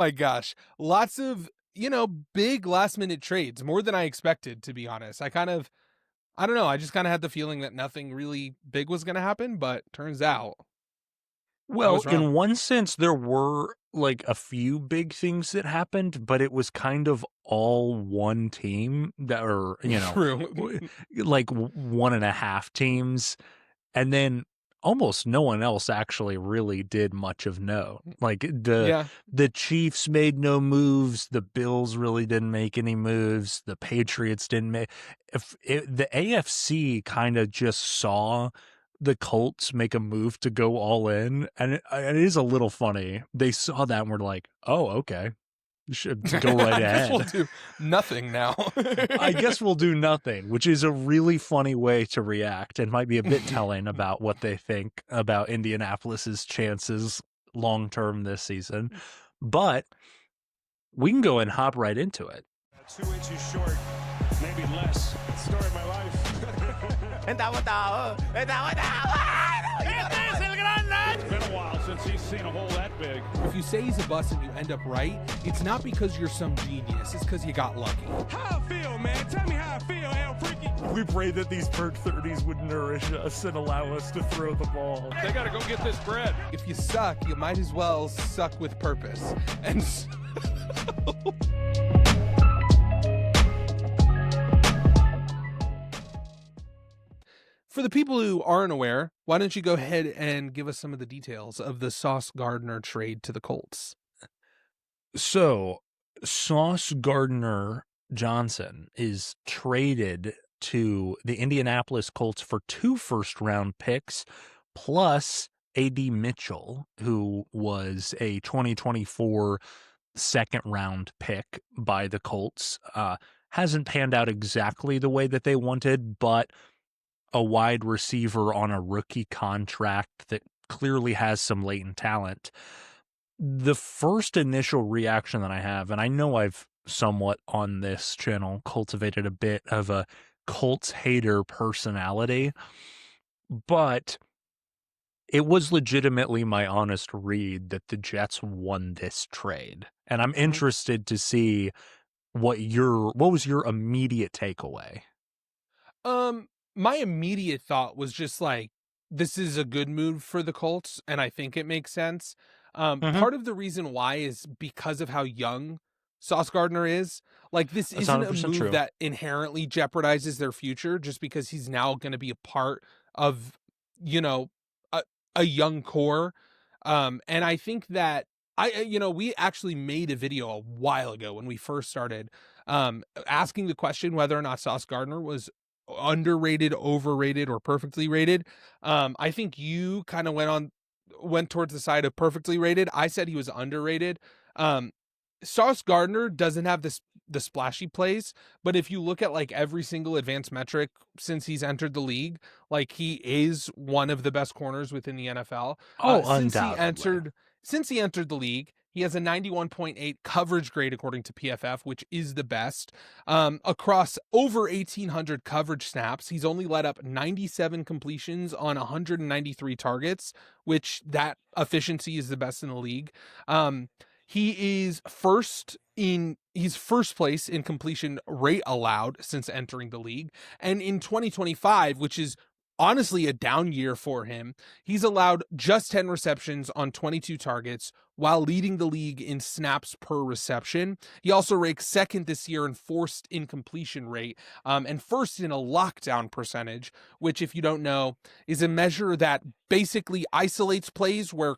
My gosh. Lots of, big last minute trades, more than I expected, to be honest. I don't know. I just kind of had the feeling that nothing really big was going to happen, but turns out I Well, was wrong. in one sense, there were like a few big things that happened, but it was kind of all one team that are, True. like one and a half teams. And then almost no one else actually really did much of note. Like Yeah. the Chiefs made no moves, the Bills really didn't make any moves, the Patriots didn't make. The AFC kind of just saw the Colts make a move to go all in, and it is a little funny. They saw that and were like, "Oh, okay, should go right I guess we'll ahead." do nothing now. I guess we'll do nothing, which is a really funny way to react and might be a bit telling about what they think about Indianapolis's chances long term this season. But we can go and hop right into it. 2 inches short, maybe less. Story of my life. It's been a while since he's seen a hole that big. If you say he's a bust and you end up right, it's not because you're some genius. It's because you got lucky. How I feel, man? Tell me how I feel, El Freaky. We pray that these bird 30s would nourish us and allow us to throw the ball. They got to go get this bread. If you suck, you might as well suck with purpose. And for the people who aren't aware, why don't you go ahead and give us some of the details of the Sauce Gardner trade to the Colts? So, Sauce Gardner Johnson is traded to the Indianapolis Colts for 2 first-round picks plus A.D. Mitchell, who was a 2024 second-round pick by the Colts. Hasn't panned out exactly the way that they wanted, but a wide receiver on a rookie contract that clearly has some latent talent. The first initial reaction that I have, and I know I've somewhat on this channel cultivated a bit of a Colts hater personality, but it was legitimately my honest read that the Jets won this trade. And I'm interested to see what was your immediate takeaway? My immediate thought was just like, this is a good move for the Colts, and I think it makes sense. Mhm. Part of the reason why is because of how young Sauce Gardner is. Like, this That's isn't a 100% move true. that inherently jeopardizes their future just because he's now going to be a part of, you know, a, a young core. And I think that we actually made a video a while ago when we first started, asking the question whether or not Sauce Gardner was underrated, overrated, or perfectly rated. I think you kind of went towards the side of perfectly rated. I said he was underrated. Sauce Gardner doesn't have the splashy plays, but if you look at like every single advanced metric since he's entered the league, like he is one of the best corners within the NFL. Oh, Since he undoubtedly. entered the league, he has a 91.8 coverage grade according to PFF, which is the best. Across over 1,800 coverage snaps, he's only let up 97 completions on 193 targets, which that efficiency is the best in the league. He's first place in completion rate allowed since entering the league. And in 2025, which is honestly a down year for him, he's allowed just 10 receptions on 22 targets while leading the league in snaps per reception. He also ranks second this year in forced incompletion rate, and first in a lockdown percentage, which, if you don't know, is a measure that basically isolates plays where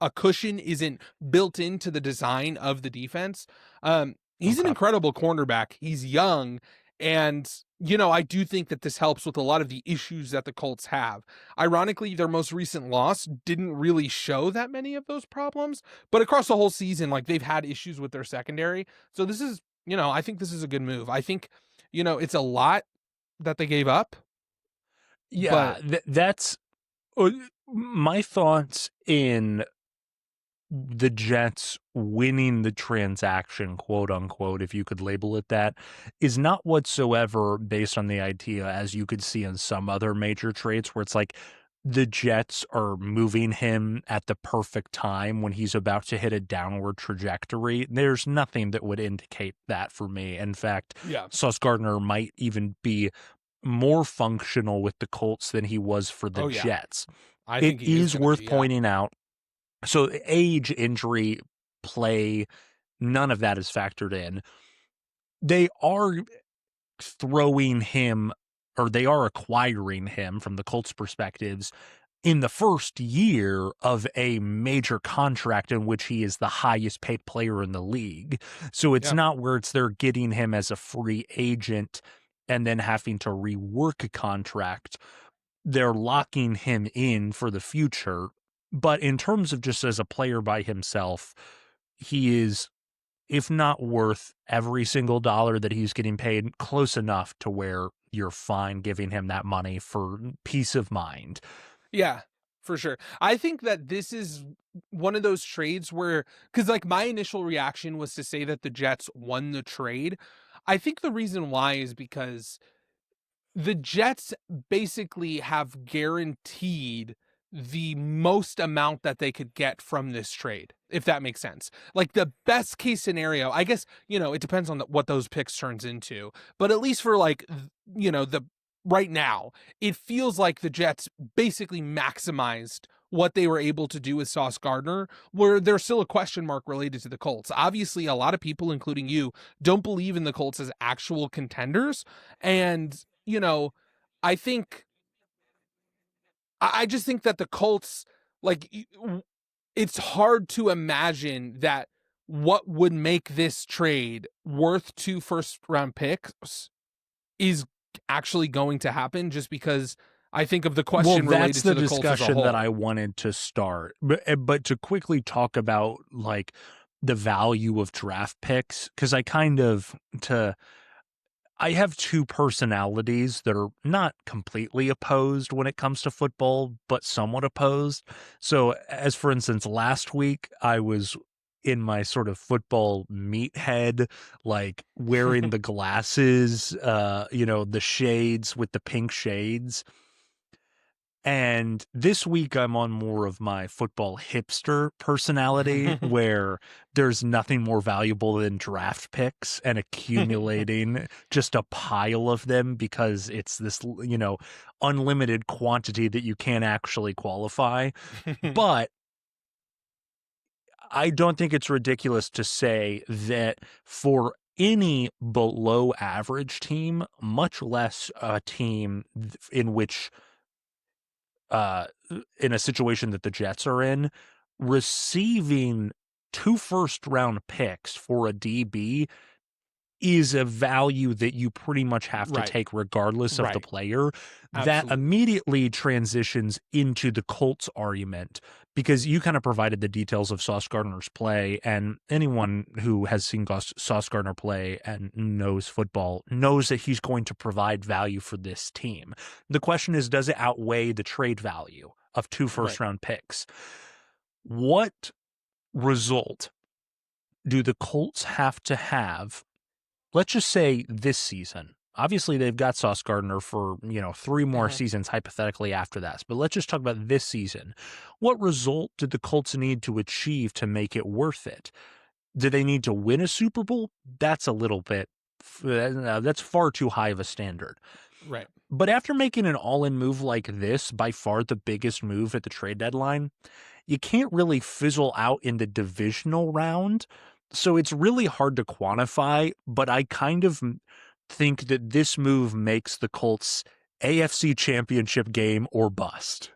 a cushion isn't built into the design of the defense. He's an Okay. incredible cornerback. He's young. And, I do think that this helps with a lot of the issues that the Colts have. Ironically, their most recent loss didn't really show that many of those problems, but across the whole season, like, they've had issues with their secondary. So this is, I think this is a good move. I think, it's a lot that they gave up, Yeah, but that's uh, my thoughts in the Jets winning the transaction, quote unquote, if you could label it that, is not whatsoever based on the idea, as you could see in some other major trades, where it's like the Jets are moving him at the perfect time when he's about to hit a downward trajectory. There's nothing that would indicate that for me. In fact, Yeah. Sauce Gardner might even be more functional with the Colts than he was for the Oh, yeah. Jets. I It think he is is gonna worth be, yeah. pointing out. So age, injury, play, none of that is factored in. They are throwing him, or they are acquiring him from the Colts perspectives in the first year of a major contract in which he is the highest paid player in the league. So it's Yeah. not where they're getting him as a free agent and then having to rework a contract. They're locking him in for the future. But in terms of just as a player by himself, he is, if not worth every single dollar that he's getting paid, close enough to where you're fine giving him that money for peace of mind. Yeah, for sure. I think that this is one of those trades where, because like my initial reaction was to say that the Jets won the trade. I think the reason why is because the Jets basically have guaranteed the most amount that they could get from this trade, if that makes sense. Like the best case scenario, I guess, it depends on what those picks turns into, but at least for like, the right now, it feels like the Jets basically maximized what they were able to do with Sauce Gardner, where there's still a question mark related to the Colts. Obviously, a lot of people, including you, don't believe in the Colts as actual contenders. And I think I just think that the Colts, like, it's hard to imagine that what would make this trade worth 2 first round picks is actually going to happen, just because I think of the question that's related the to the Colts as a discussion whole. that I wanted to start. But to quickly talk about like the value of draft picks, because I have two personalities that are not completely opposed when it comes to football, but somewhat opposed. So, as for instance, last week I was in my sort of football meathead, like wearing the glasses, the shades with the pink shades. And this week I'm on more of my football hipster personality where there's nothing more valuable than draft picks and accumulating just a pile of them because it's this, unlimited quantity that you can't actually qualify. But I don't think it's ridiculous to say that for any below average team, much less a team in which in a situation that the Jets are in, receiving 2 first round picks for a DB is a value that you pretty much have to Right. take regardless of the Right. player. That Absolutely. immediately transitions into the Colts argument because you kind of provided the details of Sauce Gardner's play, and anyone who has seen Sauce Gardner play and knows football knows that he's going to provide value for this team. The question is, does it outweigh the trade value of 2 first round picks? What result do the Colts have to have? Let's just say this season. Obviously, they've got Sauce Gardner for, 3 more seasons hypothetically after that. But let's just talk about this season. What result did the Colts need to achieve to make it worth it? Do they need to win a Super Bowl? That's a little bit, that's far too high of a standard. Right. But after making an all-in move like this, by far the biggest move at the trade deadline, you can't really fizzle out in the divisional round. So it's really hard to quantify, but I kind of think that this move makes the Colts AFC championship game or bust.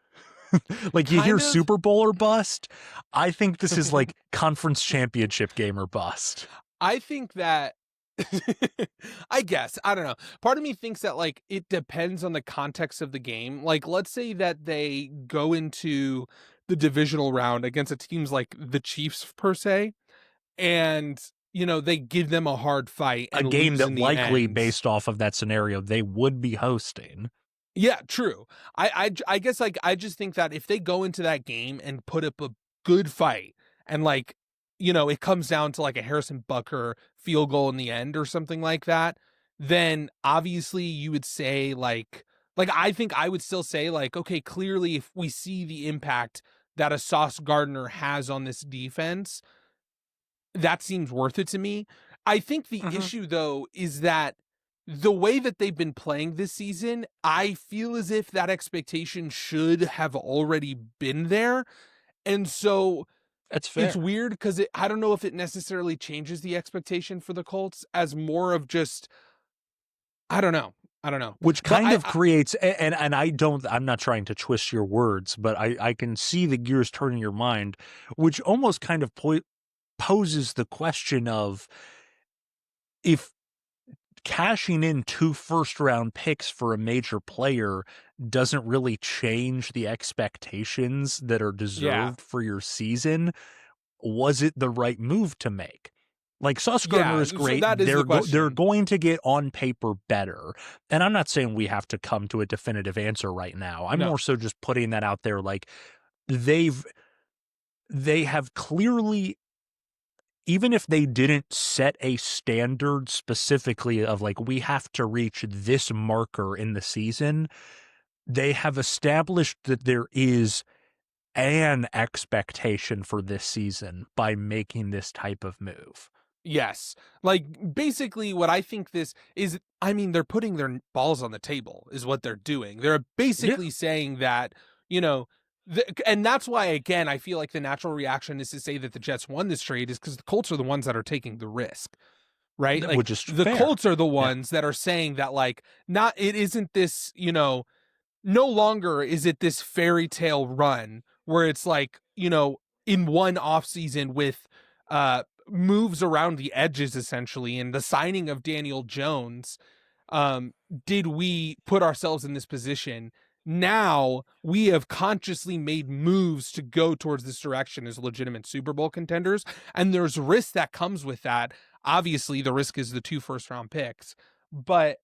Like you hear Super Bowl or bust. I think this is like conference championship game or bust. I think that I guess, I don't know. Part of me thinks that like it depends on the context of the game. Like let's say that they go into the divisional round against teams like the Chiefs per se, and they give them a hard fight and a game lose that in the likely end. based off of that scenario they would be hosting. Yeah, true. I guess like I just think that if they go into that game and put up a good fight and like it comes down to like a Harrison Butker field goal in the end or something like that, then obviously you would say like Like, I think I would still say, like, okay, clearly if we see the impact that a Sauce Gardner has on this defense, that seems worth it to me. I think the issue, though, is that the way that they've been playing this season, I feel as if that expectation should have already been there. And so That's fair. it's weird because I don't know if it necessarily changes the expectation for the Colts as more of just, I don't know. Which But kind of creates, and I'm not trying to twist your words, but I can see the gears turning in your mind, which almost kind of poses the question of if cashing in 2 first-round picks for a major player doesn't really change the expectations that are deserved for your season, was it the right move to make? Like, Sauce Gardner is great. So that is the question. They're going to get on paper better. And I'm not saying we have to come to a definitive answer right now. I'm more so just putting that out there. Like, they have clearly, even if they didn't set a standard specifically of like, we have to reach this marker in the season, they have established that there is an expectation for this season by making this type of move. Yes. Like, basically what I think this is, I mean, they're putting their balls on the table is what they're doing. They're basically saying that, you know, and that's why, again, I feel like the natural reaction is to say that the Jets won this trade is because the Colts are the ones that are taking the risk, right? Like, Which is the fair. Colts are the ones that are saying that, like, it isn't this, you know, no longer is it this fairy tale run where it's like, you know, in one offseason with moves around the edges, essentially, and the signing of Daniel Jones, did we put ourselves in this position? Now we have consciously made moves to go towards this direction as legitimate Super Bowl contenders, and there's risk that comes with that. Obviously, the risk is the 2 first-round picks, but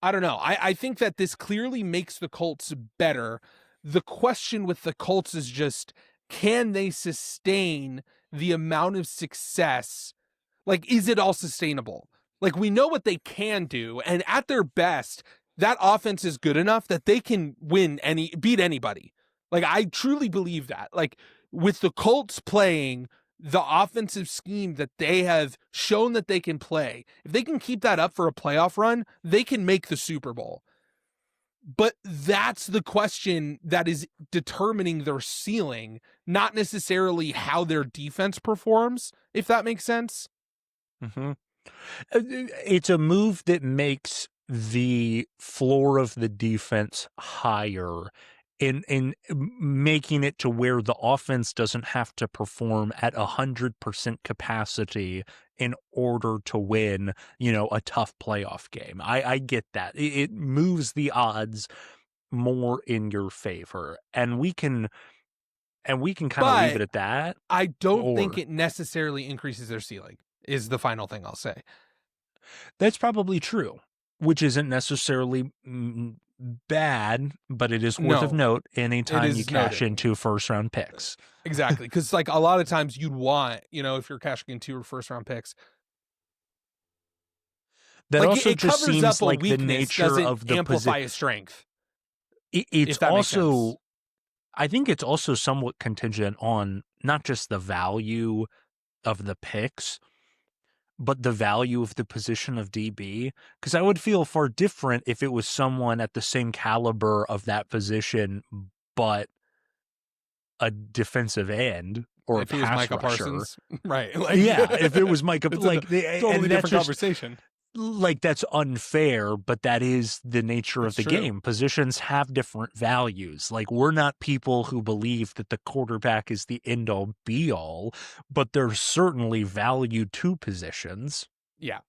I don't know. I think that this clearly makes the Colts better. The question with the Colts is just, can they sustain the amount of success? Like, is it all sustainable? Like, we know what they can do, and at their best, that offense is good enough that they can beat anybody. Like, I truly believe that. Like, with the Colts playing the offensive scheme that they have shown that they can play, if they can keep that up for a playoff run, they can make the Super Bowl. But that's the question that is determining their ceiling, not necessarily how their defense performs, if that makes sense. Mm-hmm. It's a move that makes the floor of the defense higher in making it to where the offense doesn't have to perform at 100% capacity in order to win, you know, a tough playoff game. I get that. It moves the odds more in your favor, and we can kind of leave it at that. I don't think it necessarily increases their ceiling, is the final thing I'll say. That's probably true, which isn't necessarily bad, but it is worth of note anytime you cash in 2 first-round picks. Exactly, because like a lot of times you'd want, you know, if you're cashing in 2 first-round picks, that like, also it just covers seems up a like the weakness, nature doesn't of the amplify a strength. It's also, I think it's also somewhat contingent on not just the value of the picks, but the value of the position of DB, because I would feel far different if it was someone at the same caliber of that position, but a defensive end or if a it was pass Micah rusher. Parsons, right? Like, yeah, if it was Micah, like totally different conversation. Like, that's unfair, but that is the nature of the game. Positions have different values. Like, we're not people who believe that the quarterback is the end-all be-all, but there's certainly value to positions. Yeah,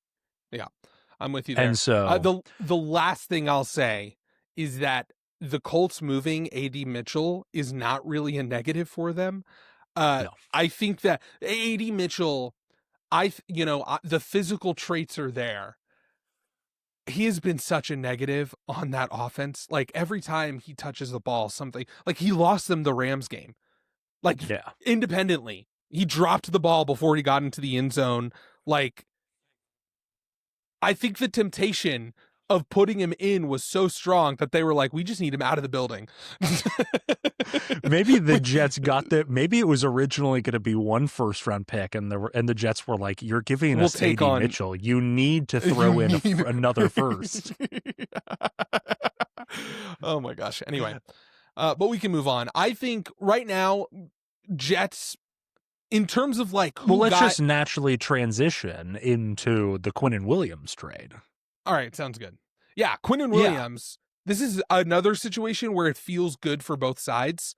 I'm with you there. And so the last thing I'll say is that the Colts moving A.D. Mitchell is not really a negative for them. No. I think that A.D. Mitchell, the physical traits are there. He has been such a negative on that offense. Like, every time he touches the ball, something, like, he lost them the Rams game. Like, independently, he dropped the ball before he got into the end zone. Like, I think the temptation of putting him in was so strong that they were like, we just need him out of the building. Maybe the Jets got that. Maybe it was originally going to be 1 first-round pick, and the Jets were like, "You're giving We'll us take AD on- Mitchell. You need to throw in another first." Oh my gosh. Anyway, but we can move on. I think right now, Jets, in terms of like who Well, let's got... just naturally transition into the Quinnen Williams trade. All right, sounds good. Yeah, Quinnen Williams. This is another situation where it feels good for both sides.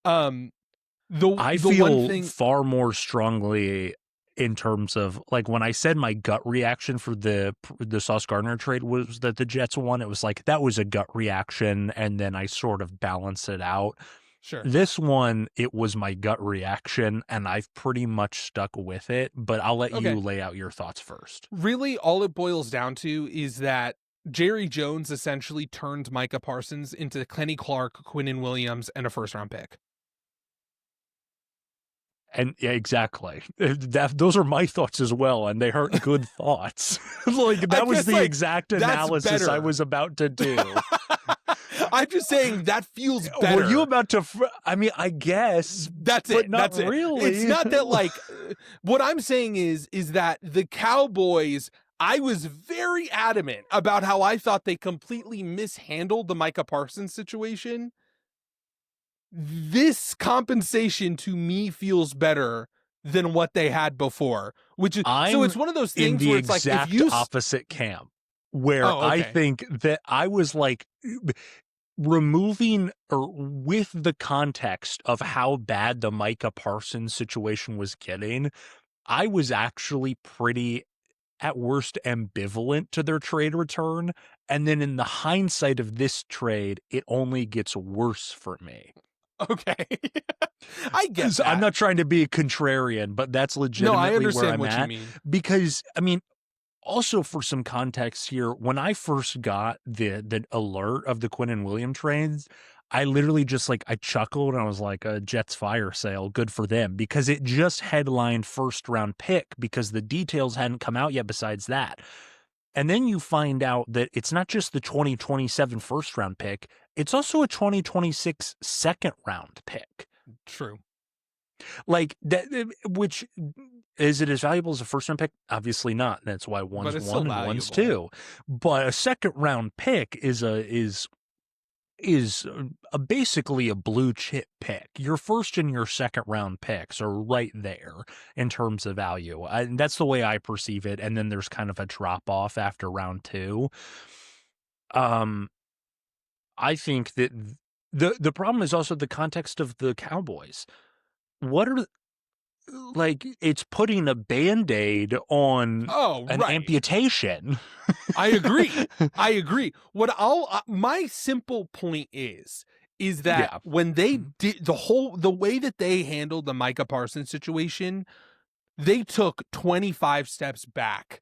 I feel far more strongly in terms of like when I said my gut reaction for the Sauce Gardner trade was that the Jets won. It was like that was a gut reaction, and then I sort of balanced it out. Sure. This one, it was my gut reaction, and I've pretty much stuck with it. But I'll let you lay out your thoughts first. Really, all it boils down to is that Jerry Jones essentially turned Micah Parsons into Kenny Clark, Quinnen Williams, and a first-round pick. And yeah, exactly. Those are my thoughts as well, and they aren't good thoughts. Like that was the exact analysis I was about to do. I'm just saying that feels better. Were you about to? I mean, I guess that's it. But not that's really. It's not that like. What I'm saying is that the Cowboys. I was very adamant about how I thought they completely mishandled the Micah Parsons situation. This compensation to me feels better than what they had before, which is so it's one of those things in the where it's like exact if you opposite camp where I think that I was like removing or with the context of how bad the Micah Parsons situation was getting, I was actually pretty at worst ambivalent to their trade return. And then in the hindsight of this trade, it only gets worse for me. Okay. I get that. I'm not trying to be a contrarian, but that's legitimately where I'm at. You mean. Because, I mean, also for some context here, when I first got the alert of the Quinnen Williams trades, I literally just like, I chuckled and I was like, a Jets fire sale, good for them, because it just headlined first round pick because the details hadn't come out yet besides that. And then you find out that it's not just the 2027 first round pick, it's also a 2026 second round pick. True. Like that, which is it as valuable as a first round pick? Obviously not. That's why one's one and one's two. But a second round pick is basically a blue chip pick. Your first and your second round picks are right there in terms of value. And that's the way I perceive it. And then there's kind of a drop off after round 2. I think that the problem is also the context of the Cowboys. What are like it's putting a Band-Aid on an amputation. I agree. What my simple point is that when they did the way that they handled the Micah Parsons situation, they took 25 steps back.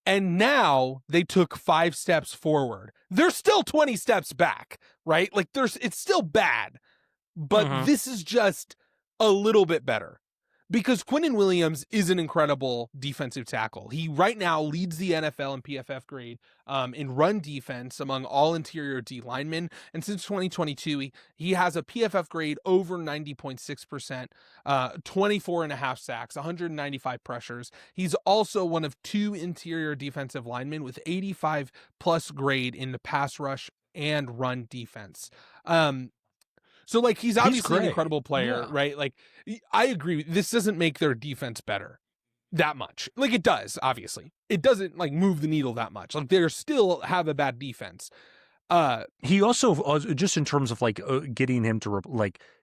And now they took 5 steps forward. They're still 20 steps back, right? Like it's still bad, but this is just a little bit better. Because Quinnen Williams is an incredible defensive tackle. He right now leads the NFL in PFF grade in run defense among all interior D linemen. And since 2022, he has a PFF grade over 90.6%, 24.5 sacks, 195 pressures. He's also one of 2 interior defensive linemen with 85 plus grade in the pass rush and run defense. So, like, he's obviously an incredible player, right? Like, I agree. This doesn't make their defense better that much. Like, it does, obviously. It doesn't, like, move the needle that much. Like, they still have a bad defense. He also, just in terms of, like, getting him to,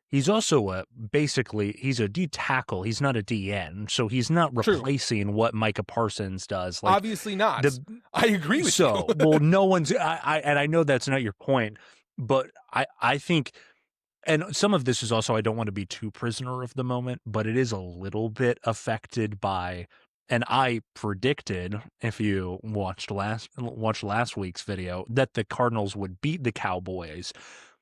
he's also basically, he's a D tackle. He's not a DN. So he's not replacing what Micah Parsons does. Like, obviously not. I agree with you. Well, no one's, and I know that's not your point, but I think... And some of this is also, I don't want to be too prisoner of the moment, but it is a little bit affected by, and I predicted, if you watched last week's video, that the Cardinals would beat the Cowboys.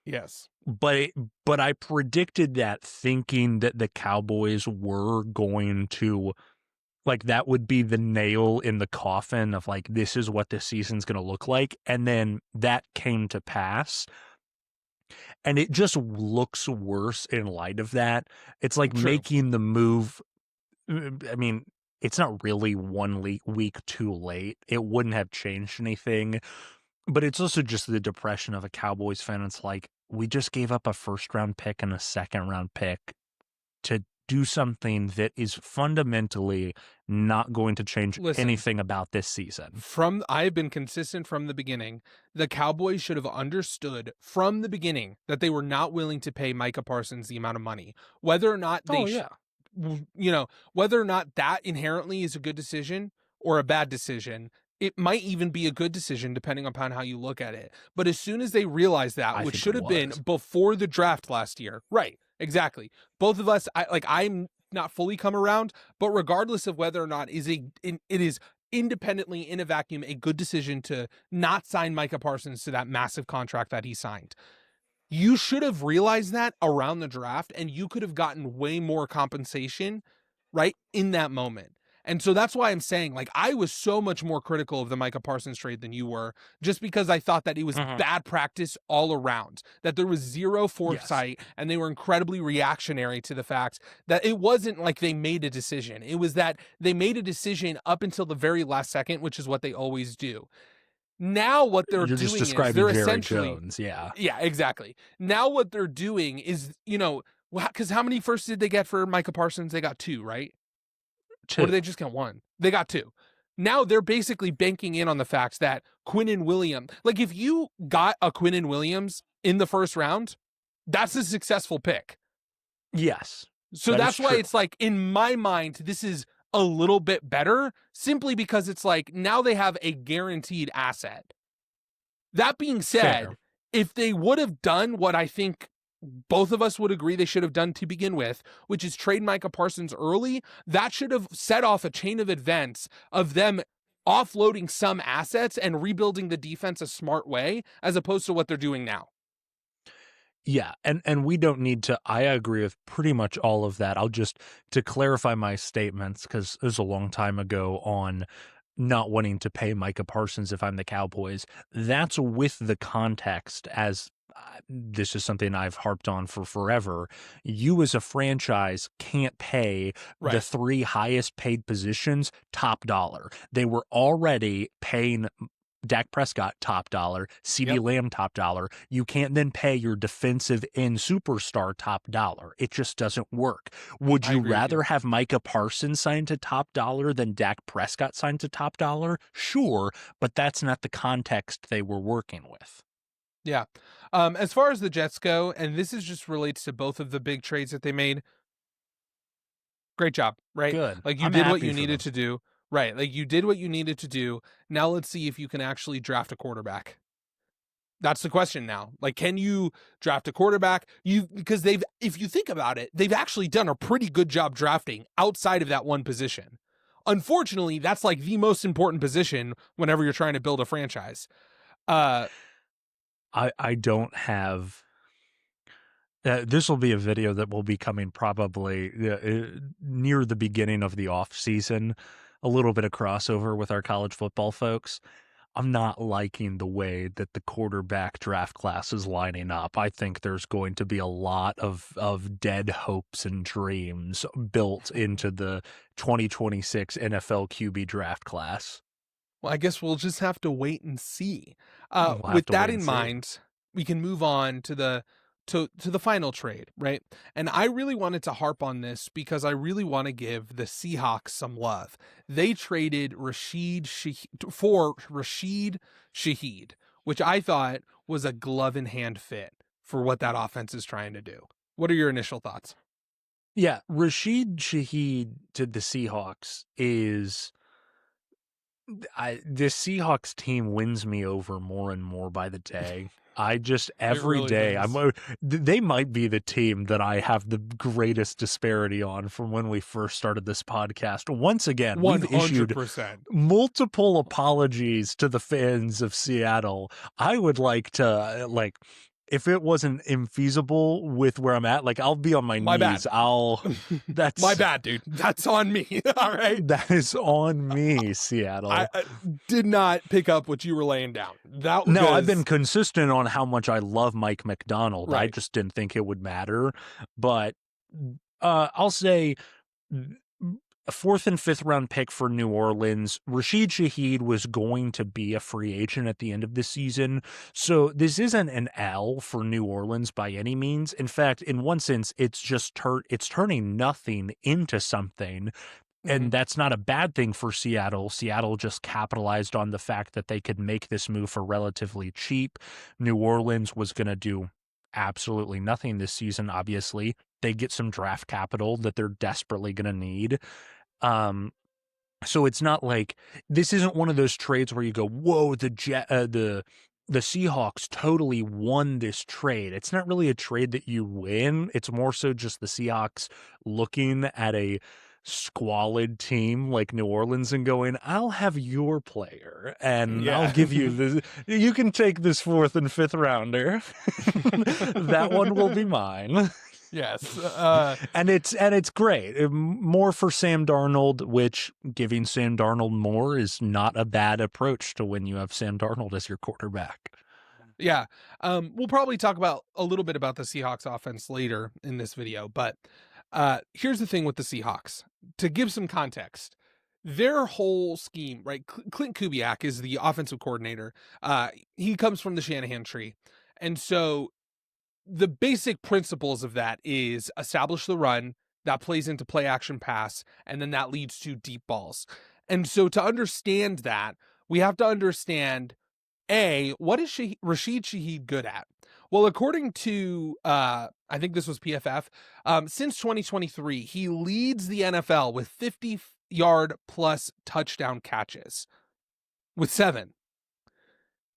Yes. But I predicted that thinking that the Cowboys were going to Like, that would be the nail in the coffin of, like, this is what this season's going to look like. And then that came to pass. And it just looks worse in light of that. It's like True. making the move. I mean, it's not really 1 week too late. It wouldn't have changed anything. But it's also just the depression of a Cowboys fan. It's like, we just gave up a first-round pick and a second-round pick to do something that is fundamentally not going to change anything about this season. I've been consistent from the beginning. The Cowboys should have understood from the beginning that they were not willing to pay Micah Parsons the amount of money. Whether or not whether or not that inherently is a good decision or a bad decision, it might even be a good decision depending upon how you look at it. But as soon as they realized that, which should have been before the draft last year, right? Exactly. Both of us, I'm not fully come around, but regardless of whether or not it is independently in a vacuum a good decision to not sign Micah Parsons to that massive contract that he signed. You should have realized that around the draft, and you could have gotten way more compensation, right, in that moment. And so that's why I'm saying, like, I was so much more critical of the Micah Parsons trade than you were, just because I thought that it was bad practice all around, that there was zero foresight, and they were incredibly reactionary to the fact that it wasn't like they made a decision. It was that they made a decision up until the very last second, which is what they always do. Now what they're doing just is describing they're Jerry essentially Jones, yeah, exactly. Now what they're doing is, because how many firsts did they get for Micah Parsons? They got 2, right? 2. Or did they just get 1? They got 2. Now they're basically banking in on the fact that Quinnen Williams, like if you got a Quinnen Williams in the first round, that's a successful pick. Yes. So that's why it's like, in my mind, this is a little bit better, simply because it's like now they have a guaranteed asset. That being said, if they would have done what I think both of us would agree they should have done to begin with, which is trade Micah Parsons early, that should have set off a chain of events of them offloading some assets and rebuilding the defense a smart way, as opposed to what they're doing now. Yeah, and we don't need to, I agree with pretty much all of that. I'll just, to clarify my statements, because it was a long time ago on not wanting to pay Micah Parsons if I'm the Cowboys, that's with the context, as this is something I've harped on for forever. You as a franchise can't pay the 3 highest paid positions top dollar. They were already paying Dak Prescott top dollar, CeeDee Lamb top dollar. You can't then pay your defensive end superstar top dollar. It just doesn't work. Would you rather have Micah Parsons signed to top dollar than Dak Prescott signed to top dollar? Sure, but that's not the context they were working with. Yeah. As far as the Jets go, and this is just relates to both of the big trades that they made, great job, right? Good. Like you did what you needed to do. Right. Like you did what you needed to do. Now let's see if you can actually draft a quarterback. That's the question now. Like, can you draft a quarterback? Because if you think about it, they've actually done a pretty good job drafting outside of that one position. Unfortunately, that's like the most important position whenever you're trying to build a franchise. I don't have. This will be a video that will be coming probably near the beginning of the off season. A little bit of crossover with our college football folks. I'm not liking the way that the quarterback draft class is lining up. I think there's going to be a lot of dead hopes and dreams built into the 2026 NFL QB draft class. Well, I guess we'll just have to wait and see. With that in mind, we can move on to the final trade, right? And I really wanted to harp on this because I really want to give the Seahawks some love. They traded Rashid for Rashid Shaheed, which I thought was a glove in hand fit for what that offense is trying to do. What are your initial thoughts? Yeah, Rashid Shaheed to the Seahawks is... this Seahawks team wins me over more and more by the day. I just, every day, they might be the team that I have the greatest disparity on from when we first started this podcast. Once again, 100%. We've issued multiple apologies to the fans of Seattle. I would like to, if it wasn't infeasible with where I'm at, like I'll be on my knees. Bad. That's my bad, dude. That's on me. All right. That is on me, Seattle. I did not pick up what you were laying down. No, I've been consistent on how much I love Mike McDonald. Right. I just didn't think it would matter. But I'll say a 4th and 5th round pick for New Orleans. Rashid Shaheed was going to be a free agent at the end of the season. So this isn't an L for New Orleans by any means. In fact, in one sense, it's just it's turning nothing into something. And that's not a bad thing for Seattle. Seattle just capitalized on the fact that they could make this move for relatively cheap. New Orleans was going to do absolutely nothing this season, obviously. They get some draft capital that they're desperately going to need. So it's not like this isn't one of those trades where you go, whoa, the Seahawks totally won this trade. It's not really a trade that you win. It's more so just the Seahawks looking at a squalid team like New Orleans and going, I'll have your player and I'll give you this. You can take this 4th and 5th rounder. That one will be mine. Yes. And it's great. More for Sam Darnold, which giving Sam Darnold more is not a bad approach to when you have Sam Darnold as your quarterback. Yeah. We'll probably talk about a little bit about the Seahawks offense later in this video, but here's the thing with the Seahawks. To give some context, their whole scheme, right? Clint Kubiak is the offensive coordinator. He comes from the Shanahan tree. And so the basic principles of that is establish the run, that plays into play action pass, and then that leads to deep balls. And so to understand that, we have to understand, what is Rashid Shaheed good at? Well, according to, I think this was PFF, since 2023, he leads the NFL with 50-yard plus touchdown catches with 7.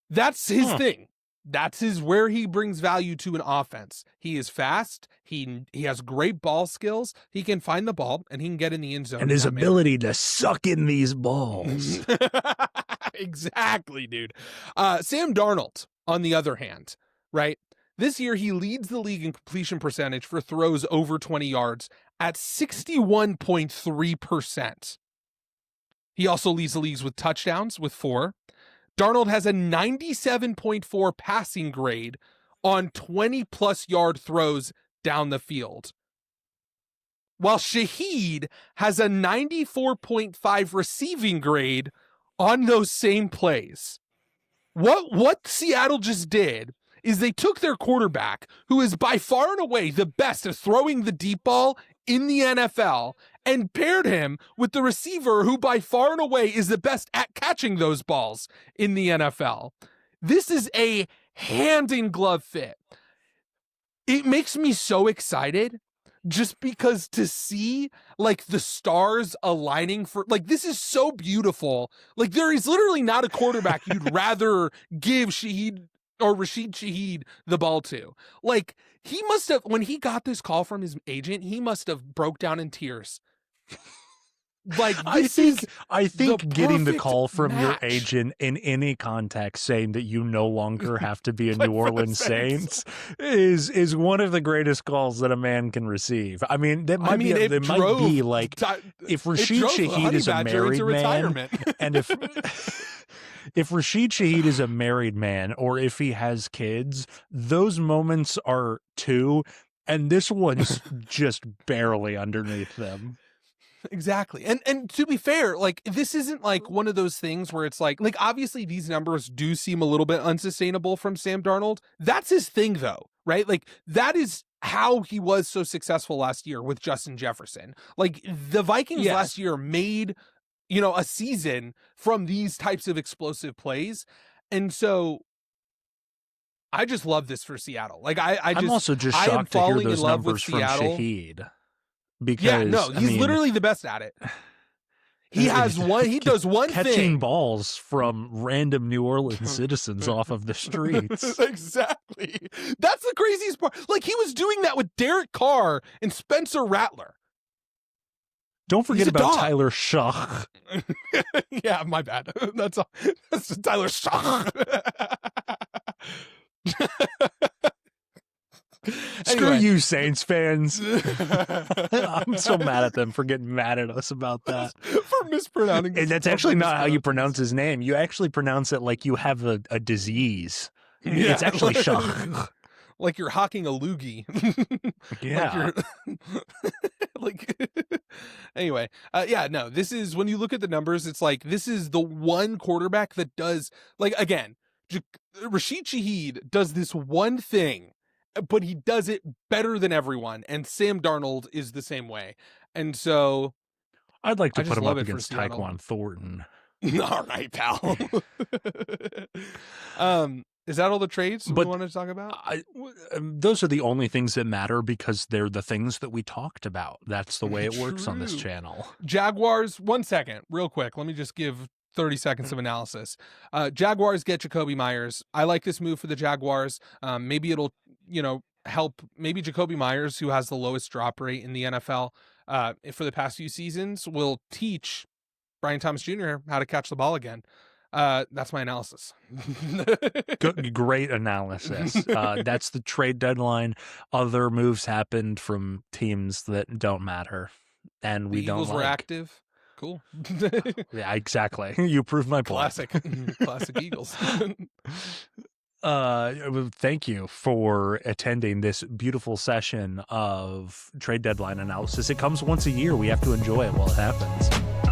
That's his thing. That's where he brings value to an offense. He is fast. He has great ball skills. He can find the ball and he can get in the end zone. And his ability to suck in these balls. Exactly, dude. Sam Darnold, on the other hand, right? This year, he leads the league in completion percentage for throws over 20 yards at 61.3%. He also leads the leagues with touchdowns with 4. Darnold has a 97.4 passing grade on 20-plus yard throws down the field, while Shaheed has a 94.5 receiving grade on those same plays. What Seattle just did is they took their quarterback, who is by far and away the best at throwing the deep ball in the NFL, and paired him with the receiver who by far and away is the best at catching those balls in the NFL. This is a hand-in-glove fit. It makes me so excited just because to see like the stars aligning for, like, this is so beautiful. Like, there is literally not a quarterback you'd rather give Shaheed or Rashid Shaheed the ball to. Like, he must have, when he got this call from his agent, he must have broke down in tears. Like, I think getting the call from match. your agent in any context saying that you no longer have to be a New Orleans Saints is one of the greatest calls that a man can receive. I mean, that might be like if Rashid Shaheed is a married man, and if Rashid Shaheed is a married man, or if he has kids, those moments are 2, and this one's just barely underneath them. Exactly. And to be fair, like, this isn't like one of those things where it's like obviously these numbers do seem a little bit unsustainable from Sam Darnold. That's his thing though, right? Like, that is how he was so successful last year with Justin Jefferson. Like, the Vikings last year made, a season from these types of explosive plays. And so I just love this for Seattle. Like, I'm also just shocked to hear those numbers from Shaheed. Because he's literally the best at it. He does one catching thing. balls from random New Orleans citizens off of the streets. Exactly. That's the craziest part. Like, he was doing that with Derek Carr and Spencer Rattler. Don't forget about Tyler Schach. Yeah, my bad. That's Tyler Schach. Screw Anyway. you, Saints fans. I'm so mad at them for getting mad at us about that. For mispronouncing. And that's actually not how you pronounce his name. You actually pronounce it like you have a disease. Yeah. It's actually Shah. Like you're hawking a loogie. Yeah. Like anyway, yeah, no, this is, when you look at the numbers, it's like, this is the one quarterback that does, like, again, Rashid Shaheed does this one thing, but he does it better than everyone. And Sam Darnold is the same way. And so I'd like to I put just him love up it for against Seattle. Tyquan Thornton. All right, pal. Is that all the trades we wanted to talk about? Those are the only things that matter because they're the things that we talked about. That's the way it works on this True. channel. Jaguars, 1 second, real quick. Let me just give 30 seconds of analysis. Jaguars get Jacoby Myers. I like this move for the Jaguars. Maybe it'll, help. Maybe Jacoby Myers, who has the lowest drop rate in the NFL for the past few seasons, will teach Brian Thomas Jr. how to catch the ball again. That's my analysis. Great analysis. That's the trade deadline. Other moves happened from teams that don't matter, and we don't. Eagles like. were active. Cool. Yeah, exactly. You proved my point. Classic Eagles. Thank you for attending this beautiful session of trade deadline analysis. It comes once a year. We have to enjoy it while it happens.